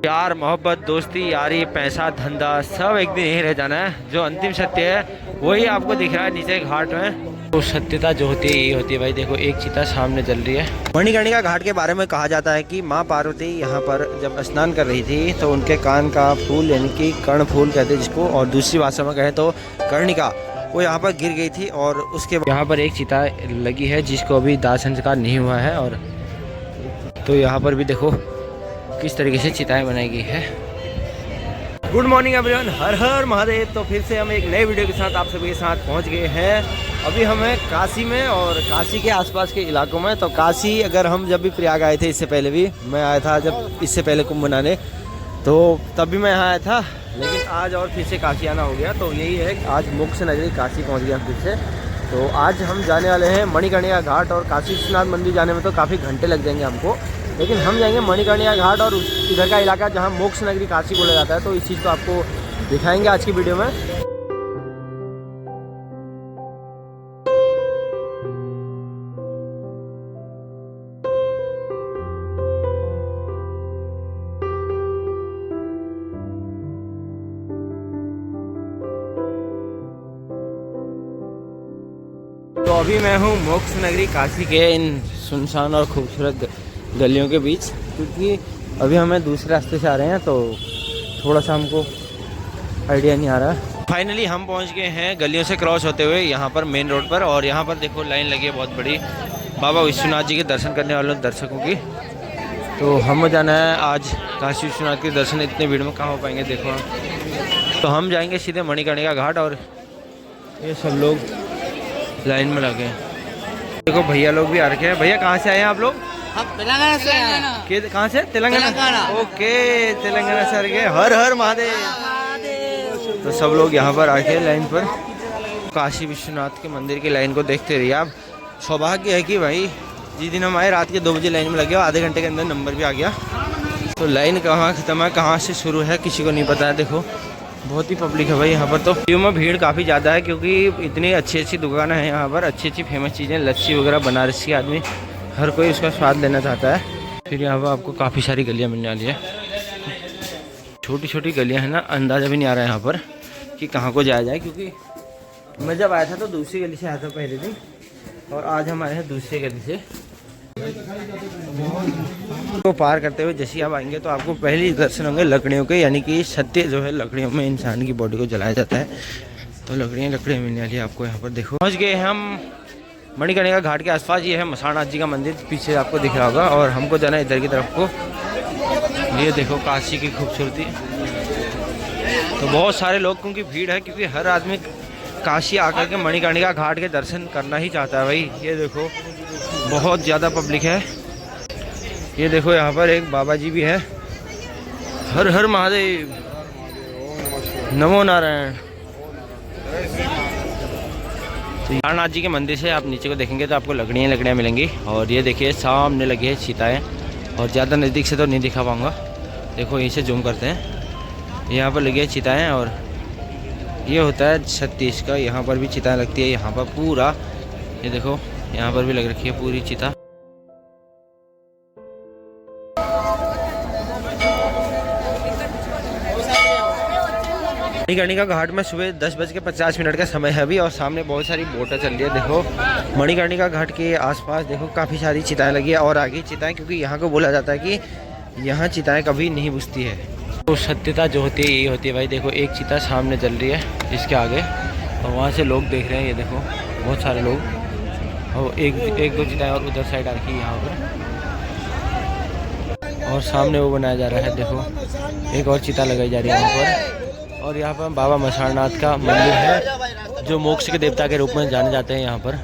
प्यार मोहब्बत दोस्ती यारी पैसा धंधा सब एक दिन यही रह जाना है। जो अंतिम सत्य है वही आपको दिख रहा है नीचे घाट में। तो सत्यता जो होती है यही होती है भाई। देखो एक चिता सामने जल रही है। मणिकर्णिका घाट के बारे में कहा जाता है कि माँ पार्वती यहाँ पर जब स्नान कर रही थी तो उनके कान का फूल यानी कि कर्ण फूल कहते हैं जिसको, और दूसरी भाषा में कहें तो कर्णिका, वो यहाँ पर गिर गई थी। और उसके यहाँ पर एक चिता लगी है जिसको अभी दाह संस्कार नहीं हुआ है। और तो यहाँ पर भी देखो किस तरीके से चिताएं बनाई गई है। गुड मॉर्निंग एवरीवन, हर हर महादेव। तो फिर से हम एक नए वीडियो के साथ आप सभी के साथ पहुंच गए हैं। अभी हम हैं काशी में और काशी के आसपास के इलाकों में। तो काशी, अगर हम जब भी प्रयाग आए थे, इससे पहले भी मैं आया था, जब इससे पहले कुंभ मनाने, तो तब भी मैं यहाँ आया था। लेकिन आज और फिर से काशी आना हो गया। तो यही है, आज मोक्ष नगरी काशी पहुँच गया फिर से। तो आज हम जाने वाले हैं मणिकर्णिका घाट। और काशी विश्वनाथ मंदिर जाने में तो काफ़ी घंटे लग जाएंगे हमको, लेकिन हम जाएंगे मणिकर्णिका घाट और इधर का इलाका जहाँ मोक्ष नगरी काशी बोला जाता है। तो इस चीज़ को आपको दिखाएंगे आज की वीडियो में। तो अभी मैं हूँ मोक्ष नगरी काशी के इन सुनसान और खूबसूरत गलियों के बीच, क्योंकि अभी हमें दूसरे रास्ते से आ रहे हैं तो थोड़ा सा हमको आइडिया नहीं आ रहा। फाइनली हम पहुंच गए हैं गलियों से क्रॉस होते हुए यहाँ पर मेन रोड पर। और यहाँ पर देखो लाइन लगी है बहुत बड़ी बाबा विश्वनाथ जी के दर्शन करने वालों दर्शकों की। तो हमें जाना है आज काशी विश्वनाथ के दर्शन। इतने भीड़ में कहाँ हो पाएंगे देखो। तो हम जाएंगे सीधे मणिकर्णिका घाट और ये सब लोग लाइन में लगे हैं। देखो भैया लोग भी आ रखे हैं। भैया कहाँ से आए हैं आप लोग? हम तेलंगाना से हैं। कहाँ से? तेलंगाना। ओके, तेलंगाना से आ रखे हैं। हर हर महादेव। तो सब लोग यहाँ पर आके लाइन पर काशी विश्वनाथ के मंदिर की लाइन को देखते रहिए आप। सौभाग्य है कि भाई जिस दिन हम आए रात के 2 बजे लाइन में लगे और आधे घंटे के अंदर नंबर भी आ गया। तो लाइन कहाँ खत्म है कहाँ से शुरू है किसी को नहीं पता है। देखो बहुत ही पब्लिक है भाई यहाँ पर। तो वीडियो में भीड़ काफ़ी ज़्यादा है क्योंकि इतनी अच्छी अच्छी दुकानें हैं यहाँ पर, अच्छी अच्छी फेमस चीज़ें, लस्सी वगैरह, बनारसी, आदमी हर कोई उसका स्वाद लेना चाहता है। फिर यहाँ पर आपको काफ़ी सारी गलियाँ मिलने वाली है। छोटी छोटी गलियाँ हैं ना, अंदाज़ा भी नहीं आ रहा है यहाँ पर कि कहाँ को जाया जाए। क्योंकि मैं जब आया था तो दूसरी गली से आया था पहले दिन, और आज हम आए हैं दूसरी गली से। तो पार करते हुए जैसे आप आएंगे तो आपको पहले दर्शन होंगे लकड़ियों के, यानी कि सत्य जो है लकड़ियों में इंसान की बॉडी को जलाया जाता है। तो लकड़ियाँ मिलने वाली है आपको यहाँ पर। देखो पहुँच गए हम मणिकर्णिका घाट के आसपास। ये है मसाणनाथ जी का मंदिर, पीछे आपको दिख रहा होगा। और हमको जाना है इधर की तरफ को। ये देखो काशी की खूबसूरती। तो बहुत सारे लोग क्योंकि भीड़ है, क्योंकि हर आदमी काशी आकर के मणिकर्णिका घाट के दर्शन करना ही चाहता है भाई। ये देखो बहुत ज़्यादा पब्लिक है। ये देखो यहाँ पर एक बाबा जी भी है। हर हर महादेव, नमो नारायण। तो नारायणनाथ जी के मंदिर से आप नीचे को देखेंगे तो आपको लकड़ियाँ मिलेंगी। और ये देखिए सामने लगी है चिताएँ, और ज़्यादा नज़दीक से तो नहीं दिखा पाऊँगा। देखो यहीं से जूम करते हैं, यहाँ पर लगी है चिताएँ। और ये होता है छत्तीस का, यहाँ पर भी चिताएँ लगती है। यहाँ पर पूरा ये देखो यहाँ पर भी लग रखी है पूरी चिता। मणिकर्णिका घाट में सुबह 10:50 का समय है अभी, और सामने बहुत सारी बोटें चल रही है। देखो मणिकर्णिका घाट के आसपास देखो काफ़ी सारी चिताएं लगी है, और आगे चिताएं, क्योंकि यहाँ को बोला जाता है कि यहाँ चिताएं कभी नहीं बुझती है। तो सत्यता जो होती है यही होती है भाई। देखो एक चिता सामने जल रही है इसके आगे, और वहाँ से लोग देख रहे हैं। ये देखो बहुत सारे लोग, और एक दो चिताएं और उधर साइड आ रखी है यहाँ पर। और सामने वो बनाया जा रहा है, देखो एक और चिता लगाई जा रही है यहाँ पर। और यहाँ पर बाबा मसाणनाथ का मंदिर है जो मोक्ष के देवता के रूप में जाने जाते हैं यहाँ पर।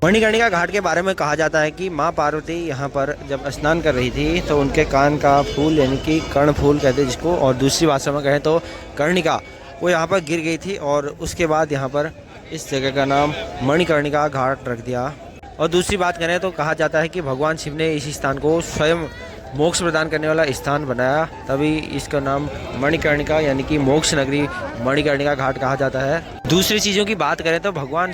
मणिकर्णिका घाट के बारे में कहा जाता है कि माँ पार्वती यहाँ पर जब स्नान कर रही थी तो उनके कान का फूल यानी कि कर्ण फूल कहते हैं जिसको, और दूसरी भाषा में कहें तो कर्णिका, वो यहाँ पर गिर गई थी। और उसके बाद यहाँ पर इस जगह का नाम मणिकर्णिका घाट रख दिया। और दूसरी बात करें तो कहा जाता है कि भगवान शिव ने इस स्थान को स्वयं मोक्ष प्रदान करने वाला स्थान बनाया, तभी इसका नाम मणिकर्णिका यानी कि मोक्ष नगरी मणिकर्णिका घाट कहा जाता है। दूसरी चीज़ों की बात करें तो भगवान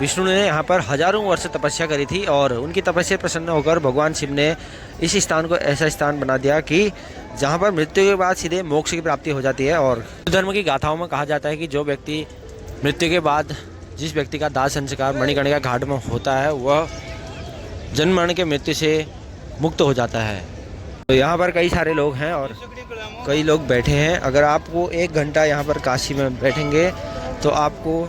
विष्णु ने यहाँ पर हजारों वर्ष तपस्या करी थी और उनकी तपस्या प्रसन्न होकर भगवान शिव ने इस स्थान को ऐसा स्थान बना दिया कि जहाँ पर मृत्यु के बाद सीधे मोक्ष की प्राप्ति हो जाती है। और हिंदू धर्म की गाथाओं में कहा जाता है कि जो व्यक्ति मृत्यु के बाद जिस व्यक्ति का दाह संस्कार मणिकर्णिका घाट में होता है वह जन्म मरण के मृत्यु से मुक्त हो जाता है। तो यहाँ पर कई सारे लोग हैं और कई लोग बैठे हैं। अगर आपको 1 घंटा यहाँ पर काशी में बैठेंगे तो आपको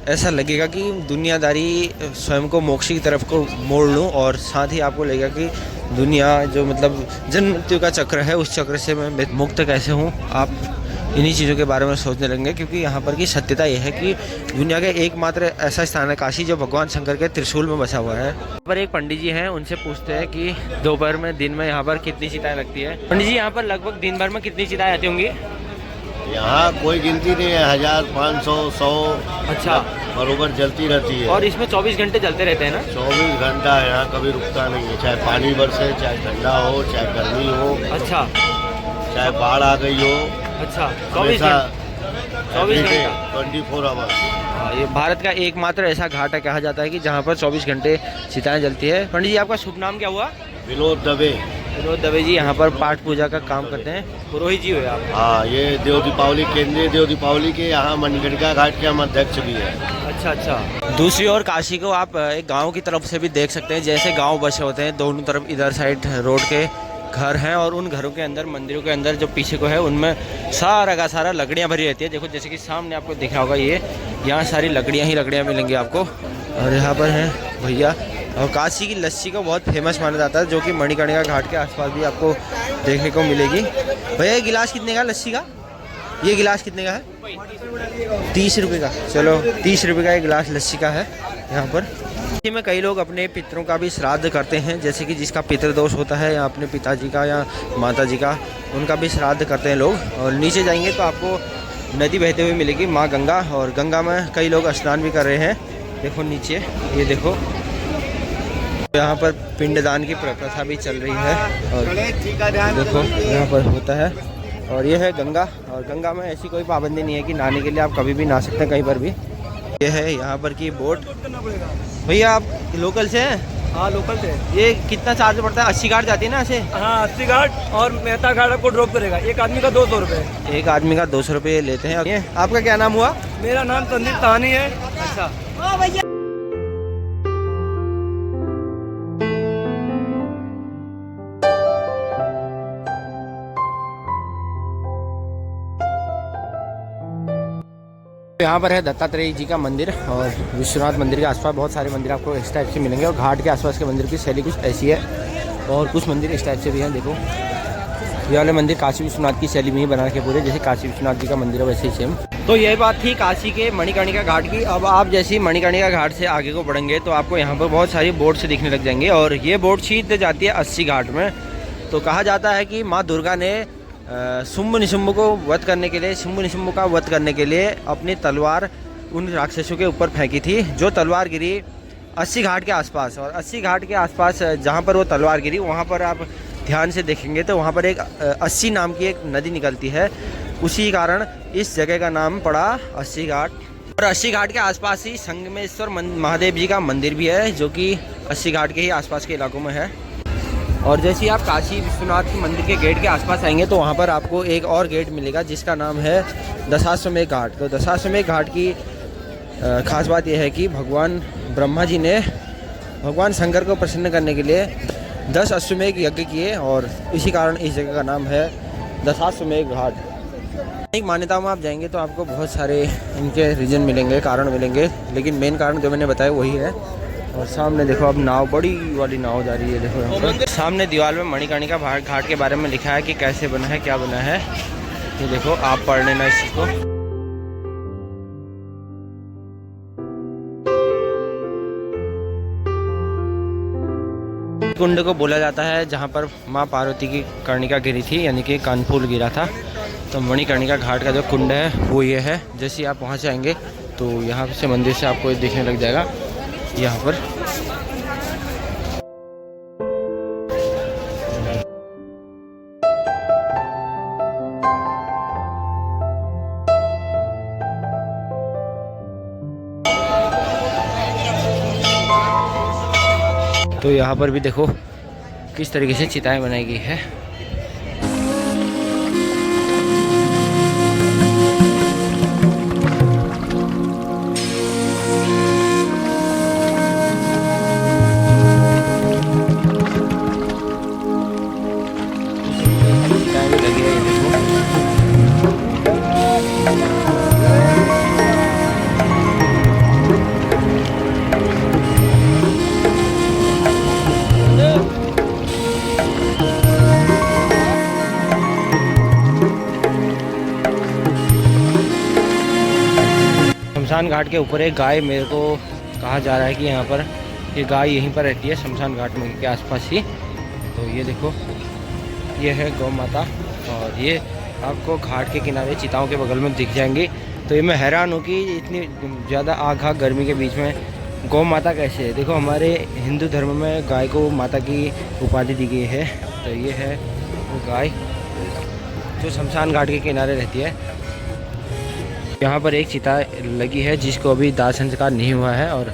ऐसा लगेगा कि दुनियादारी स्वयं को मोक्ष की तरफ को मोड़ लूँ, और साथ ही आपको लगेगा कि दुनिया जो मतलब जन्म मृत्यु का चक्र है उस चक्र से मैं मुक्त कैसे हूँ। आप इन्हीं चीज़ों के बारे में सोचने लगेंगे, क्योंकि यहाँ पर की सत्यता यह है कि दुनिया का एकमात्र ऐसा स्थान है काशी जो भगवान शंकर के त्रिशूल में बसा हुआ है। यहाँ पर एक पंडित जी हैं, उनसे पूछते हैं कि दोपहर में दिन में यहाँ पर कितनी चिताएं लगती है। पंडित जी यहाँ पर लगभग दिन भर में कितनी चिताएं आती होंगी? यहाँ कोई गिनती नहीं है, 1000, 500, 100 अच्छा बरोबर जलती रहती है। और इसमें 24 घंटे चलते रहते हैं ना? 24 घंटा यहाँ कभी रुकता नहीं है, चाहे पानी बरसे, चाहे ठंडा हो, चाहे गर्मी हो, अच्छा, चाहे बाढ़ आ गई हो। अच्छा 24 घंटा 24 आवर्स। ये भारत का एकमात्र ऐसा घाट है कहा जाता है कि जहाँ पर 24 घंटे चिताएं जलती है। पंडित जी आपका शुभ नाम क्या हुआ? विनोद दबे। विनोद दबे जी यहाँ पर पाठ पूजा का काम करते हैं, पुरोहित जी हुए आप? हाँ, ये देव दीपावली केंद्रीय देव दीपावली के यहाँ मणिकर्णिका घाट के हम अध्यक्ष भी हैं। अच्छा अच्छा। दूसरी ओर काशी को आप एक गांव की तरफ से भी देख सकते हैं। जैसे गांव बसे होते हैं, दोनों तरफ इधर साइड रोड के घर हैं और उन घरों के अंदर, मंदिरों के अंदर जो पीछे को है उनमें सारा का सारा लकड़ियाँ भरी रहती है। देखो जैसे कि सामने आपको दिख रहा होगा, ये यहाँ सारी लकड़ियाँ ही लकड़ियाँ मिलेंगी आपको। और यहाँ पर है भैया, और काशी की लस्सी को बहुत फेमस माना जाता है, जो कि मणिकर्णिका घाट के आसपास भी आपको देखने को मिलेगी। भैया ये गिलास कितने का लस्सी का? ये गिलास कितने का है? 30 रुपये का। चलो 30 रुपये का एक गिलास लस्सी का है यहाँ पर। इसी में कई लोग अपने पितरों का भी श्राद्ध करते हैं, जैसे कि जिसका पितृदोष होता है या अपने पिताजी का या माताजी का, उनका भी श्राद्ध करते हैं लोग। और नीचे जाएंगे तो आपको नदी बहते हुए मिलेगी, माँ गंगा, और गंगा में कई लोग स्नान भी कर रहे हैं। देखो नीचे, ये देखो यहाँ पर पिंडदान की प्रथा भी चल रही है और देखो यहाँ पर होता है। और ये है गंगा, और गंगा में ऐसी कोई पाबंदी नहीं है कि नहाने के लिए आप कभी भी नहा सकते हैं कहीं पर भी। ये है यहाँ पर की बोट। भैया आप लोकल से हैं? हाँ लोकल से। ये कितना चार्ज पड़ता है? 80 घाट जाती है ना ऐसे? हाँ 80 घाट और मेहता घाट आपको ड्रॉप करेगा। एक आदमी का 200 रुपये। एक आदमी का 200 रुपये लेते हैं। ये आपका क्या नाम हुआ? मेरा नाम संदीप तानी है। अच्छा भैया। यहाँ पर है दत्तात्रेय जी का मंदिर, और विश्वनाथ मंदिर के आसपास बहुत सारे मंदिर आपको इस टाइप से मिलेंगे। और घाट के आसपास के मंदिर की शैली कुछ ऐसी है, और कुछ मंदिर इस टाइप से भी हैं। देखो ये वाले मंदिर काशी विश्वनाथ की शैली में ही बना के पूरे, जैसे काशी विश्वनाथ जी का मंदिर है वैसे ही सेम। तो यही बात थी काशी के मणिकर्णिका घाट की। अब आप जैसे ही मणिकर्णिका घाट से आगे को बढ़ेंगे तो आपको यहाँ पर बहुत सारी बोट से दिखने लग जाएंगे, और ये बोट सीधे जाती है 80 घाट में। तो कहा जाता है कि माँ दुर्गा ने शुंभ निशुंभ को वध करने के लिए, शुंभ निशुंभ का वध करने के लिए अपनी तलवार उन राक्षसों के ऊपर फेंकी थी, जो तलवार गिरी 80 घाट के आसपास। और 80 घाट के आसपास जहाँ पर वो तलवार गिरी, वहाँ पर आप ध्यान से देखेंगे तो वहाँ पर एक 80 नाम की एक नदी निकलती है। उसी कारण इस जगह का नाम पड़ा 80 घाट। और 80 घाट के आसपास ही संगमेश्वर महादेव जी का मंदिर भी है, जो कि 80 घाट के ही आसपास के इलाकों में है। और जैसे ही आप काशी विश्वनाथ के मंदिर के गेट के आसपास आएंगे तो वहाँ पर आपको एक और गेट मिलेगा, जिसका नाम है दशाश्वमेध घाट। तो दशाश्वमेध घाट की खास बात यह है कि भगवान ब्रह्मा जी ने भगवान शंकर को प्रसन्न करने के लिए 10 अश्वमेध यज्ञ किए, और इसी कारण इस जगह का नाम है दशाश्वमेध घाट। एक मान्यताओं में आप जाएंगे तो आपको बहुत सारे इनके रीजन मिलेंगे, कारण मिलेंगे, लेकिन मेन कारण जो मैंने बताया वही है। और सामने देखो अब नाव, बड़ी वाली नाव जा रही है। देखो यहाँ पर सामने दीवार में मणिकर्णिका घाट के बारे में लिखा है कि कैसे बना है, क्या बना है। ये देखो आप पढ़ लेना इस चीज़ को। कुंड को बोला जाता है जहाँ पर माँ पार्वती की कर्णिका गिरी थी, यानी कि कानफूल गिरा था। तो मणिकर्णिका घाट का जो कुंड है वो ये है। जैसे आप वहाँ से आएंगे तो यहाँ से मंदिर से आपको दिखने लग जाएगा यहाँ पर। तो यहाँ पर भी देखो किस तरीके से चिताएं बनाई गई है। चिताएं भी लगी है, ये देखो। शमशान घाट के ऊपर एक गाय, मेरे को कहा जा रहा है कि यहाँ पर ये गाय यहीं पर रहती है शमशान घाट में के आसपास ही। तो ये देखो, ये है गौ माता और ये आपको घाट के किनारे चिताओं के बगल में दिख जाएंगी। तो ये मैं हैरान हूँ कि इतनी ज़्यादा आग गर्मी के बीच में गौ माता कैसे है। देखो हमारे हिंदू धर्म में गाय को माता की उपाधि दी गई है। तो ये है वो गाय जो शमशान घाट के किनारे रहती है। यहाँ पर एक चिता लगी है जिसको अभी दाह संस्कार नहीं हुआ है। और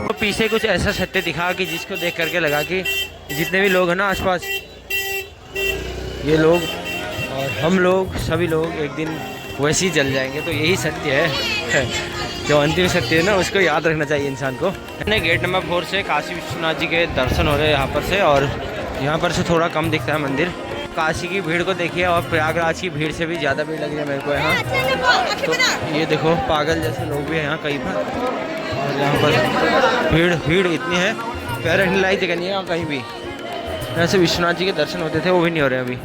तो पीछे कुछ ऐसा सत्य दिखा कि जिसको देख करके लगा कि जितने भी लोग हैं ना आसपास, ये लोग और हम लोग सभी लोग एक दिन वैसे ही जल जाएंगे। तो यही सत्य है, जो अंतिम सत्य है ना, उसको याद रखना चाहिए इंसान को। मैंने गेट नंबर 4 से काशी विश्वनाथ जी के दर्शन हो रहे हैं यहाँ पर से, और यहाँ पर से थोड़ा कम दिखता है मंदिर। काशी की भीड़ को देखिए और प्रयागराज की भीड़ से भी ज़्यादा भीड़ लगी है मेरे को यहाँ। तो ये देखो पागल जैसे लोग भी हैं यहाँ कहीं पर, और यहाँ पर भीड़ इतनी है, पैर रखने लायक जगह नहीं है यहाँ कहीं भी। ऐसे विश्वनाथ जी के दर्शन होते थे वो भी नहीं हो रहे अभी।